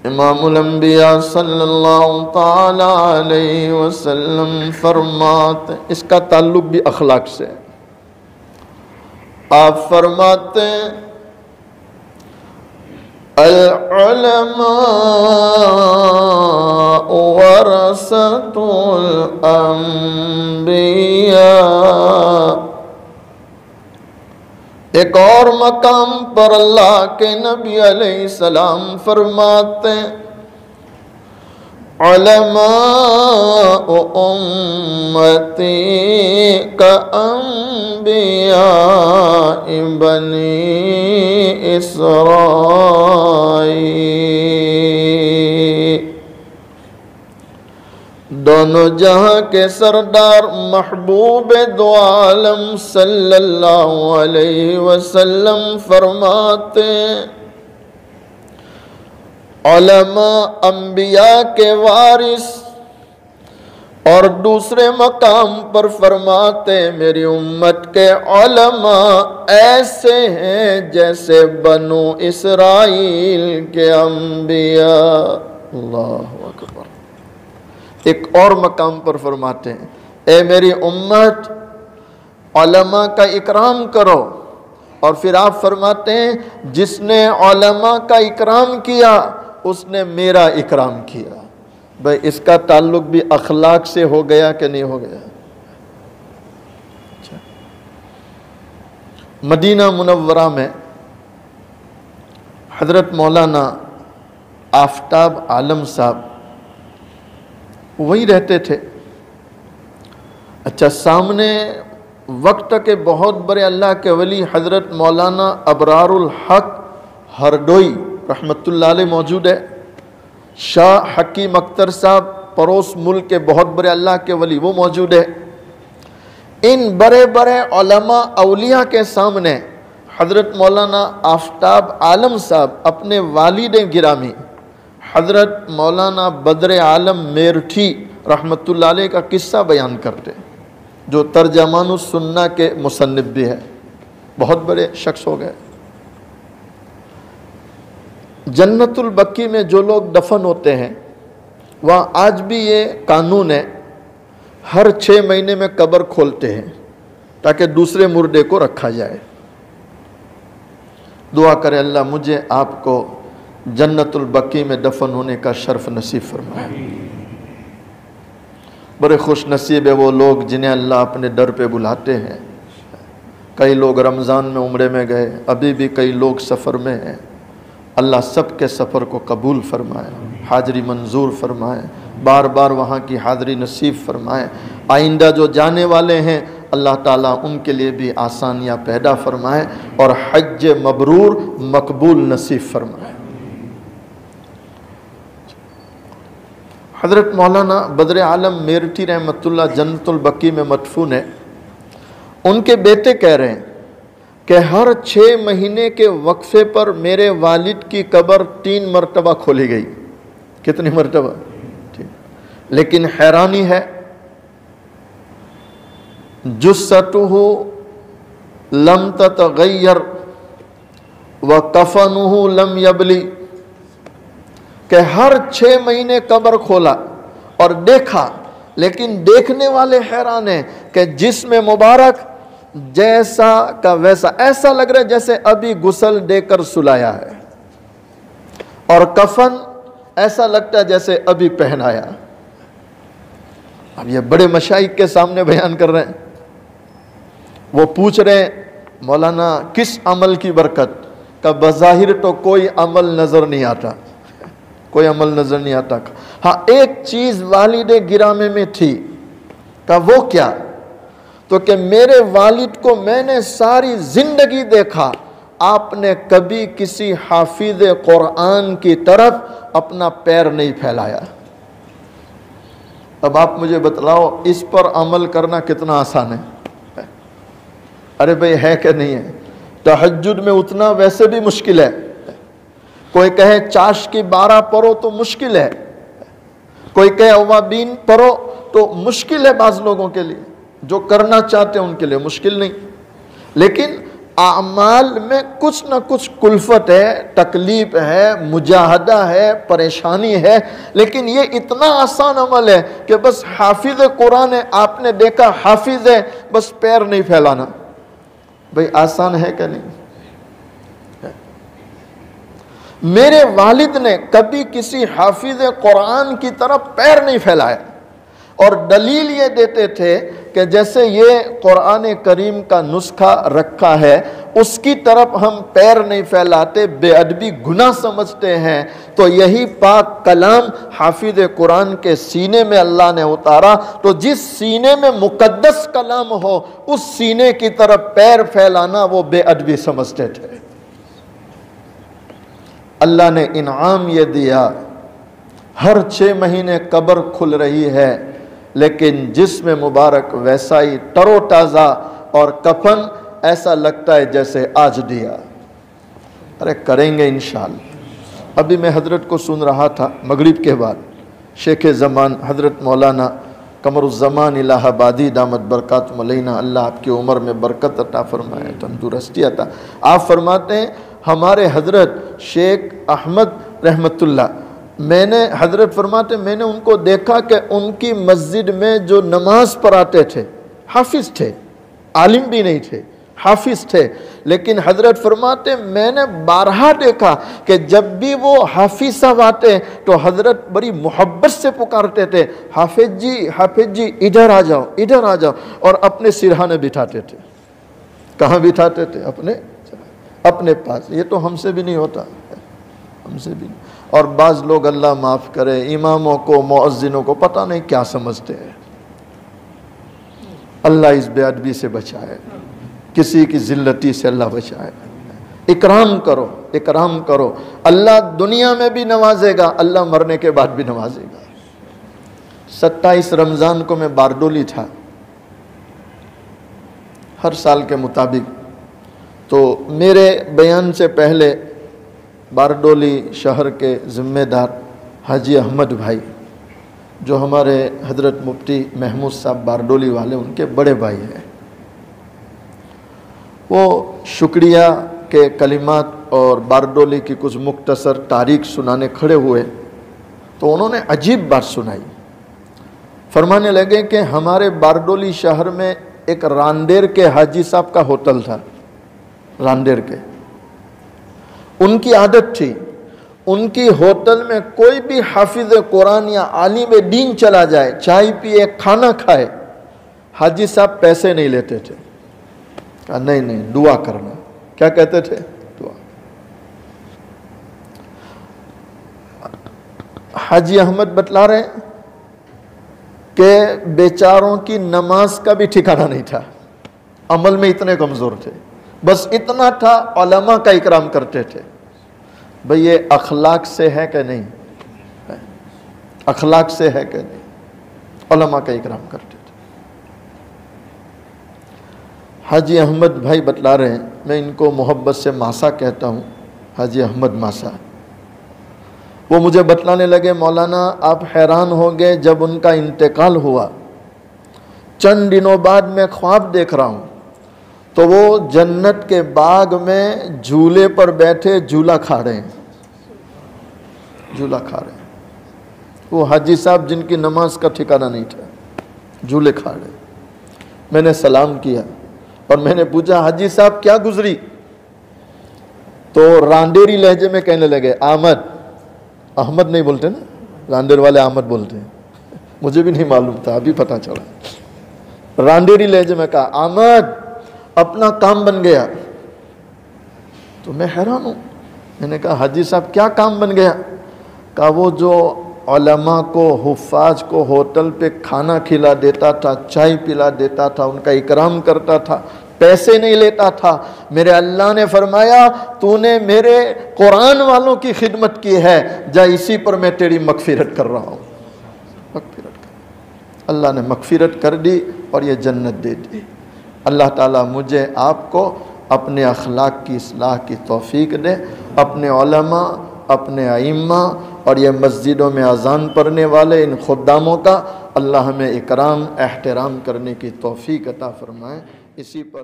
امام الانبیاء صلی اللہ تعالی علیہ وسلم فرماتے، اس کا تعلق بھی اخلاق سے ہے، آپ فرماتے ہیں العلماء ورثۃ الانبیاء۔ ایک اور مقام پر اللہ کے نبی علیہ السلام فرماتے ہیں علماء امتی کانبیاء بنی اسرائیل۔ دونوں جہاں کے سردار محبوب دو عالم صلی اللہ علیہ وسلم فرماتے ہیں علماء انبیاء کے وارث، اور دوسرے مقام پر فرماتے میری امت کے علماء ایسے ہیں جیسے بنو اسرائیل کے انبیاء۔ اللہ اکبر۔ ایک اور مقام پر فرماتے ہیں اے میری امت علماء کا اکرام کرو، اور پھر آپ فرماتے ہیں جس نے علماء کا اکرام کیا اس نے میرا اکرام کیا۔ بھئی اس کا تعلق بھی اخلاق سے ہو گیا کہ نہیں ہو گیا؟ مدینہ منورہ میں حضرت مولانا آفتاب عالم صاحب وہی رہتے تھے۔ اچھا، سامنے وقت کے بہت بڑے اللہ کے ولی حضرت مولانا ابرار الحق ہردوئی رحمت اللہ علیہ موجود ہے، شاہ حکیم اختر صاحب پڑوس ملک کے بہت بڑے اللہ کے ولی وہ موجود ہے۔ ان بڑے بڑے علماء اولیاء کے سامنے حضرت مولانا آفتاب عالم صاحب اپنے والد گرامی حضرت مولانا بدر عالم میرٹھی رحمت اللہ علیہ کا قصہ بیان کرتے، جو ترجمان السنہ کے مصنف بھی ہے، بہت بڑے شخص ہو گئے۔ جنت البقیع میں جو لوگ دفن ہوتے ہیں وہاں آج بھی یہ قانون ہے، ہر 6 مہینے میں قبر کھولتے ہیں تاکہ دوسرے مردے کو رکھا جائے۔ دعا کرے اللہ مجھے آپ کو جنت البقیع میں دفن ہونے کا شرف نصیب فرمائے۔ بڑے خوش نصیب ہے وہ لوگ جنہیں اللہ اپنے در پہ بلاتے ہیں۔ کئی لوگ رمضان میں عمرے میں گئے، ابھی بھی کئی لوگ سفر میں ہیں۔ اللہ سب کے سفر کو قبول فرمائے، حاضری منظور فرمائے، بار بار وہاں کی حاضری نصیب فرمائے۔ آئندہ جو جانے والے ہیں اللہ تعالیٰ ان کے لیے بھی آسانیاں پیدا فرمائے اور حج مبرور مقبول نصیب فرمائے۔ حضرت مولانا بدر عالم میرٹھی رحمت اللہ جنت البقیع میں مدفون ہے۔ ان کے بیٹے کہہ رہے ہیں کہ ہر 6 مہینے کے وقفے پر میرے والد کی قبر 3 مرتبہ کھولی گئی۔ کتنی مرتبہ؟ لیکن حیرانی ہے جثتہ لم تتغیر وکفنہ لم یبلی، کہ ہر 6 مہینے قبر کھولا اور دیکھا، لیکن دیکھنے والے حیران ہیں کہ جسم مبارک جیسا کا ویسا، ایسا لگ رہا ہے جیسے ابھی غسل دے کر سلایا ہے، اور کفن ایسا لگتا ہے جیسے ابھی پہنایا۔ اب یہ بڑے مشائخ کے سامنے بیان کر رہے ہیں، وہ پوچھ رہے ہیں مولانا کس عمل کی برکت؟ کا بظاہر تو کوئی عمل نظر نہیں آتا، کوئی عمل نظر نہیں آتا۔ ہاں ایک چیز والد گرامی میں تھی، کہ وہ کیا؟ تو کہ میرے والد کو میں نے ساری زندگی دیکھا، آپ نے کبھی کسی حافظ قرآن کی طرف اپنا پیر نہیں پھیلایا۔ اب آپ مجھے بتلاؤ اس پر عمل کرنا کتنا آسان ہے؟ ارے بھئی ہے کہ نہیں ہے؟ تہجد میں اتنا ویسے بھی مشکل ہے، کوئی کہے چاش کی 12 پڑھو تو مشکل ہے، کوئی کہے اوابین پڑھو تو مشکل ہے، بعض لوگوں کے لیے جو کرنا چاہتے ہیں ان کے لیے مشکل نہیں، لیکن اعمال میں کچھ نہ کچھ کلفت ہے، تکلیف ہے، مجاہدہ ہے، پریشانی ہے، لیکن یہ اتنا آسان عمل ہے کہ بس حافظ قرآن ہے، آپ نے دیکھا حافظ ہے، بس پیر نہیں پھیلانا. بھئی آسان ہے کہ نہیں؟ میرے والد نے کبھی کسی حافظ قرآن کی طرف پیر نہیں پھیلایا، اور دلیل یہ دیتے تھے کہ جیسے یہ قرآن کریم کا نسخہ رکھا ہے اس کی طرف ہم پیر نہیں پھیلاتے، بے ادبی گناہ سمجھتے ہیں، تو یہی پاک کلام حافظ قرآن کے سینے میں اللہ نے اتارا، تو جس سینے میں مقدس کلام ہو اس سینے کی طرف پیر پھیلانا وہ بے ادبی سمجھتے تھے. اللہ نے انعام یہ دیا، ہر 6 مہینے قبر کھل رہی ہے، لیکن جسم مبارک ویسا ہی تر و تازہ، اور کفن ایسا لگتا ہے جیسے آج دیا. ارے کریں گے انشاءاللہ. ابھی میں حضرت کو سن رہا تھا مغرب کے بعد، شیخ زمان حضرت مولانا قمر الزمان الہ آبادی دامت برکاتہم علینا، اللہ آپ کی عمر میں برکت عطا فرمائے، تندرستی عطا. آپ فرماتے ہیں ہمارے حضرت شیخ احمد رحمت اللہ، میں نے حضرت فرماتے میں نے ان کو دیکھا کہ ان کی مسجد میں جو نماز پڑھاتے تھے، حافظ تھے، عالم بھی نہیں تھے، حافظ تھے، لیکن حضرت فرماتے میں نے بارہا دیکھا کہ جب بھی وہ حافظ صاحب آتے تو حضرت بڑی محبت سے پکارتے تھے، حافظ جی ادھر آ جاؤ، ادھر آ جاؤ، اور اپنے سرہانے بٹھاتے تھے. کہاں بٹھاتے تھے؟ اپنے پاس. یہ تو ہم سے بھی نہیں ہوتا، ہم سے بھی نہیں. اور بعض لوگ اللہ معاف کرے اماموں کو مؤذنوں کو پتہ نہیں کیا سمجھتے ہیں. اللہ اس بے ادبی سے بچائے، کسی کی ذلتی سے اللہ بچائے. اکرام کرو، اکرام کرو. اللہ دنیا میں بھی نوازے گا، اللہ مرنے کے بعد بھی نوازے گا. 27 رمضان کو میں باردولی تھا، ہر سال کے مطابق. تو میرے بیان سے پہلے باردولی شہر کے ذمہ دار حاجی احمد بھائی، جو ہمارے حضرت مفتی محمود صاحب باردولی والے ان کے بڑے بھائی ہیں، وہ شکریہ کے کلمات اور باردولی کی کچھ مختصر تاریخ سنانے کھڑے ہوئے. تو انہوں نے عجیب بات سنائی. فرمانے لگے کہ ہمارے باردولی شہر میں ایک راندیر کے حاجی صاحب کا ہوٹل تھا. راندیر کے ان کی عادت تھی، ان کی ہوٹل میں کوئی بھی حافظ قرآن یا عالم دین چلا جائے، چائے پیے، کھانا کھائے، حاجی صاحب پیسے نہیں لیتے تھے. کہا نہیں دعا کرنا. کیا کہتے تھے؟ دعا. حاجی احمد بتلا رہے ہیں کہ بیچاروں کی نماز کا بھی ٹھکانہ نہیں تھا، عمل میں اتنے کمزور تھے. بس اتنا تھا علماء کا اکرام کرتے تھے. بھئی یہ اخلاق سے ہے کہ نہیں؟ اخلاق سے ہے کہ نہیں؟ علماء کا اکرام کرتے تھے. حاجی احمد بھائی بتلا رہے ہیں، میں ان کو محبت سے ماسا کہتا ہوں، حاجی احمد ماسا. وہ مجھے بتلانے لگے مولانا آپ حیران ہو گئے جب ان کا انتقال ہوا، چند دنوں بعد میں خواب دیکھ رہا ہوں تو وہ جنت کے باغ میں جھولے پر بیٹھے جھولا کھا رہے ہیں، جھولا کھا رہے ہیں. وہ حاجی صاحب جن کی نماز کا ٹھکانہ نہیں تھا، جھولے کھا رہے. میں نے سلام کیا اور میں نے پوچھا حاجی صاحب کیا گزری؟ تو راندیری لہجے میں کہنے لگے احمد نہیں بولتے نا، راندیر والے احمد بولتے ہیں. مجھے بھی نہیں معلوم تھا، ابھی پتہ چلا. راندیری لہجے میں کہا احمد اپنا کام بن گیا. تو میں حیران ہوں. میں نے کہا حاجی صاحب کیا کام بن گیا؟ کہا وہ جو علماء کو، حفاظ کو ہوٹل پہ کھانا کھلا دیتا تھا، چائے پلا دیتا تھا، ان کا اکرام کرتا تھا، پیسے نہیں لیتا تھا، میرے اللہ نے فرمایا تو نے میرے قرآن والوں کی خدمت کی ہے، جا اسی پر میں تیری مغفرت کر رہا ہوں. مغفرت کر. اللہ نے مغفرت کر دی اور یہ جنت دے دی. اللہ تعالیٰ مجھے آپ کو اپنے اخلاق کی اصلاح کی توفیق دے. اپنے علماء، اپنے ائمہ اور یہ مسجدوں میں اذان پڑھنے والے ان خداموں کا اللہ ہمیں اکرام احترام کرنے کی توفیق عطا فرمائے. اسی پر